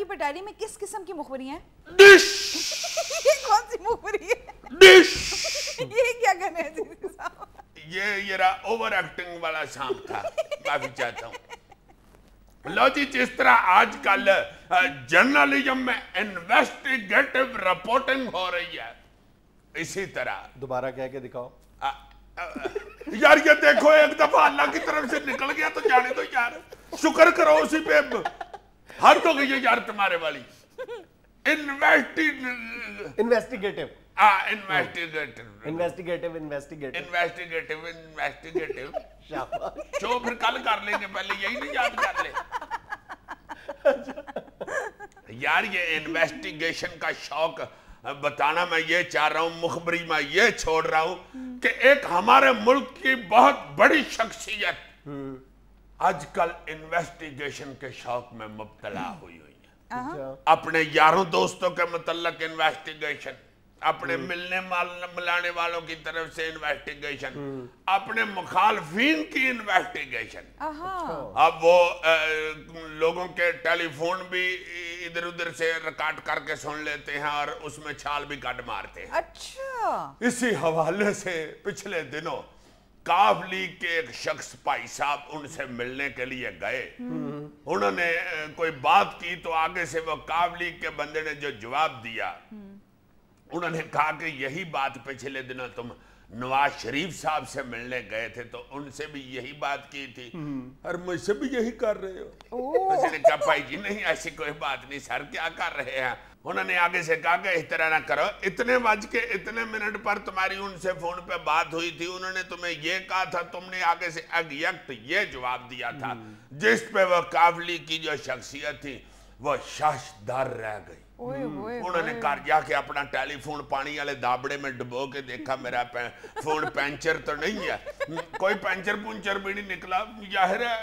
کی پٹاری میں کس قسم کی مخبری ہیں؟ ڈش یہ کون سی مخبری ہے؟ ڈش یہ کیا کر رہے ہیں صاحب؟ یہ اوور ایکٹنگ والا سانپ تھا، معافی چاہتا ہوں۔ لو جی، جس طرح آج کل جرنلزم میں انویسٹیگیٹو رپورٹنگ ہو رہی ہے، اسی طرح دوبارہ کہہ کے دکھاؤ۔ یار یہ دیکھو، ایک دفعہ اللہ کی طرف سے نکل گیا تو جانے دو یار، شکر کرو اسی پہ، ہر تو گئی یار تمہارے والی انویسٹیگیٹو شو پھر کل کر لیں گے، پہلے یہی نہیں یاد کر لیں یار۔ یہ انویسٹیگیشن کا شوق بتانا میں یہ چاہ رہا ہوں، مخبری میں یہ چھوڑ رہا ہوں کہ ایک ہمارے ملک کی بہت بڑی شخصیت آج کل انویسٹیگیشن کے شوق میں مبتلا ہوئی ہے۔ اپنے یاروں دوستوں کے متعلق انویسٹیگیشن، اپنے ملنے ملانے والوں کی طرف سے انویسٹیگیشن، اپنے مخالفین کی انویسٹیگیشن۔ اب وہ لوگوں کے ٹیلی فون بھی ادھر ادھر سے ریکارڈ کر کے سن لیتے ہیں اور اس میں چھال بھی کٹ مارتے ہیں۔ اچھا، اسی حوالے سے پچھلے دنوں کاف لیگ کے ایک شخص بھائی صاحب ان سے ملنے کے لیے گئے، انہوں نے کوئی بات کی تو آگے سے وہ کاف لیگ کے بندے نے جو جواب دیا، انہوں نے کہا کہ یہی بات پچھلے دنوں تم نواز شریف صاحب سے ملنے گئے تھے تو ان سے بھی یہی بات کی تھی اور مجھ سے بھی یہی کر رہے ہو۔ اس نے کہا بھائی جی نہیں، ایسی کوئی بات نہیں سر، کیا کر رہے ہیں؟ انہوں نے آگے سے کہا کہ اس طرح نہ کرو، اتنے بج کے اتنے منٹ پر تمہاری ان سے فون پہ بات ہوئی تھی، انہوں نے تمہیں یہ کہا تھا، تم نے آگے سے ایگزیکٹ یہ جواب دیا تھا، جس پہ وہ کافلی کی جو شخصیت تھی وہ شاشدار رہ گئی۔ انہوں نے کہا جا کے اپنا ٹیلی فون پانی والے دابڑے میں ڈبو کے دیکھا میرا فون پینچر تو نہیں ہے، کوئی پینچر پونچر بھی نہیں نکلا۔ ظاہر ہے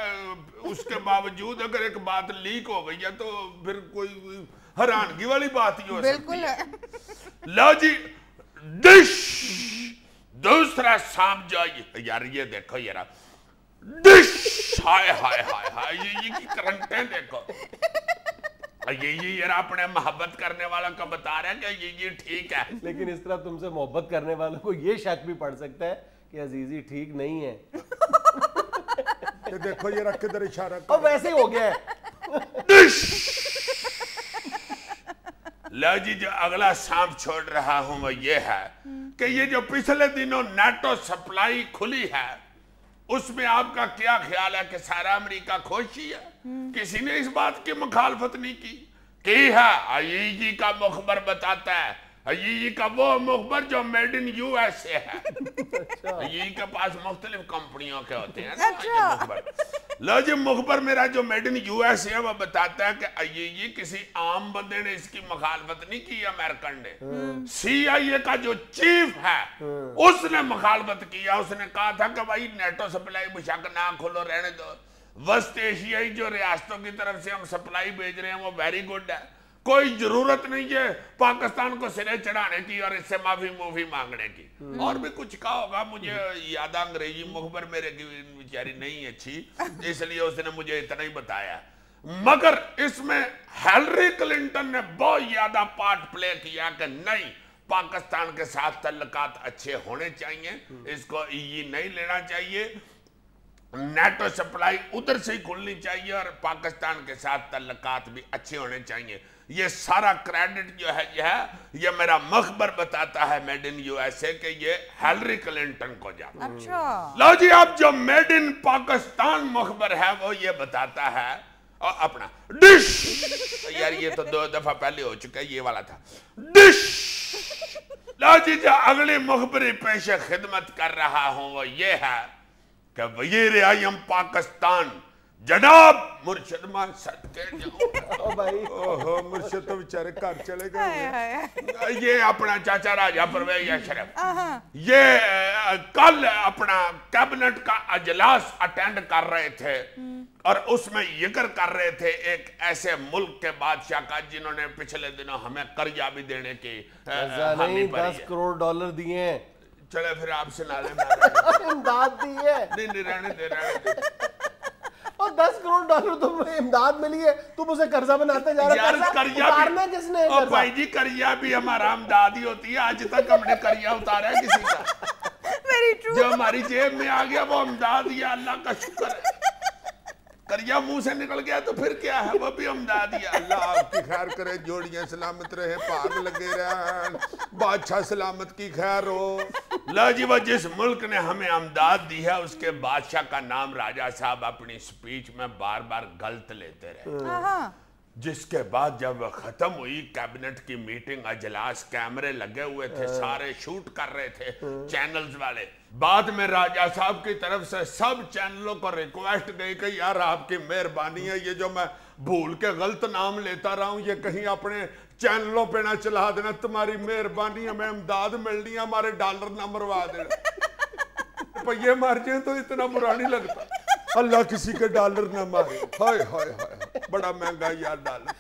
اس کے باوجود اگر ایک بات لیک ہو گئی ہے تو پھر کوئی حیرانگی والی بات ہی ہو سکتی ہے۔ لو جی، ڈش دوسرا سانپ جو یار یہ دیکھو یار، ڈش ہائے ہائے ہائے ہائے، یہ کرنٹیں دیکھو، یہ یار اپنے محبت کرنے والا کا بتا رہا ہے کہ یہ ٹھیک ہے، لیکن اس طرح تم سے محبت کرنے والوں کو یہ شک بھی پڑ سکتا ہے کہ عزیزی ٹھیک نہیں ہے۔ یہ دیکھو یہ رکھ کدھر اشارہ اور ویسے ہی ہو گیا ہے۔ لو جی، جو اگلا سانپ چھوڑ رہا ہوں وہ یہ ہے کہ یہ جو پچھلے دنوں نیٹو سپلائی کھلی ہے، اس میں آپ کا کیا خیال ہے کہ سارا امریکہ خوش ہی ہے؟ کسی نے اس بات کی مخالفت نہیں کی ہے؟ آئی جی کا مخبر بتاتا ہے، آئی کا وہ مخبر جو made in U S A ہے، آئی کے پاس مختلف کمپنیوں کے ہوتے ہیں نا مخبر۔ لو جی، مخبر میرا جو made in U S A ہے وہ بتاتا ہے کہ آئی کسی عام بندے نے اس کی مخالفت نہیں کی، امریکن نے، سی آئی اے کا جو چیف ہے اس نے مخالفت کیا، اس نے کہا تھا کہ بھائی نیٹو سپلائی بشک نہ کھولو، رہنے دو، وسط ایشیائی جو ریاستوں کی طرف سے ہم سپلائی بھیج رہے ہیں وہ ویری گڈ ہے، کوئی ضرورت نہیں ہے پاکستان کو سرے چڑھانے کی اور اس سے معافی موفی مانگنے کی۔ اور بھی کچھ کہا ہوگا، مجھے یاد انگریزی مخبر میرے کی بیچاری نہیں اچھی، اس لیے اس نے مجھے اتنا ہی بتایا، مگر اس میں ہیلری کلنٹن نے بہت زیادہ پارٹ پلے کیا کہ نہیں، پاکستان کے ساتھ تعلقات اچھے ہونے چاہیے، اس کو نہیں لینا چاہیے، نیٹو سپلائی ادھر سے ہی کھلنی چاہیے اور پاکستان کے ساتھ تعلقات بھی اچھے ہونے چاہیے۔ یہ سارا کریڈٹ جو ہے یہ میرا مخبر بتاتا ہے made in U S A کہ یہ ہیلری کلنٹن کو جاتا ہے۔ اچھا، لو جی، اب جو میڈ ان پاکستان مخبر ہے وہ یہ بتاتا ہے اپنا ڈش، یار یہ تو 2 دفعہ پہلے ہو چکا ہے، یہ والا تھا ڈش۔ لو جی، جو اگلی مخبری پیش خدمت کر رہا ہوں وہ یہ ہے کہ وزیر اعظم پاکستان جناب مرشد مان صدقے جاؤں مرشد تو بیچارے گھر چلے گئے، یہ اپنا چاچا راجہ پرویز اشرف یہ کل اپنا کیبنٹ کا اجلاس اٹینڈ کر رہے تھے اور اس میں ذکر کر رہے تھے ایک ایسے ملک کے بادشاہ کا جنہوں نے پچھلے دنوں ہمیں قرضہ بھی دینے کی نہیں 10 کروڑ ڈالر دیے ہیں۔ چلے پھر آپ سے نالے امداد دی ہے، نہیں رہنے دے اور 10 کروڑ ڈالر تمہیں امداد ملی ہے, تم اسے قرضہ بناتے جا رہے ہو. اتارنا کس نے؟ اور بھائی جی کریا بھی ہمارا امداد ہی ہوتی ہے, آج تک ہم نے کریا اتارا ہے کسی کا؟ جو ہماری جیب میں آ گیا وہ امداد ہی ہے, اللہ کا شکر ہے. کریا منہ سے نکل گیا تو پھر کیا ہے, وہ بھی امداد ہی ہے. اللہ آپ کی خیر کرے, جوڑیاں سلامت رہے, پاک لگے رہن, بادشاہ سلامت کی خیر ہو. لا جی وہ جس ملک نے ہمیں امداد دی ہے اس کے بادشاہ کا نام راجہ صاحب اپنی سپیچ میں بار بار غلط لیتے رہے, جس کے بعد جب ختم ہوئی کیبنٹ کی میٹنگ, اجلاس, کیمرے لگے ہوئے تھے, سارے شوٹ کر رہے تھے چینلز والے. بعد میں راجہ صاحب کی طرف سے سب چینلوں کو ریکویسٹ گئی کہ یار آپ کی مہربانی ہے, یہ جو میں بھول کے غلط نام لیتا رہا ہوں یہ کہیں اپنے چینلوں پہ نہ چلا دینا, تمہاری مہربانی, ہمیں امداد ملنی ہے, ہمارے ڈالر نہ مروا دینا. پہیے مار جائیں تو اتنا برا نہیں لگتا, اللہ کسی کے ڈالر نہ مارے. ہائے ہائے ہائے, بڑا مہنگا یار ڈالر.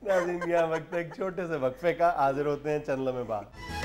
ناظرین یہاں وقت ایک چھوٹے سے وقفے کا, حاضر ہوتے ہیں چند لمحے بعد.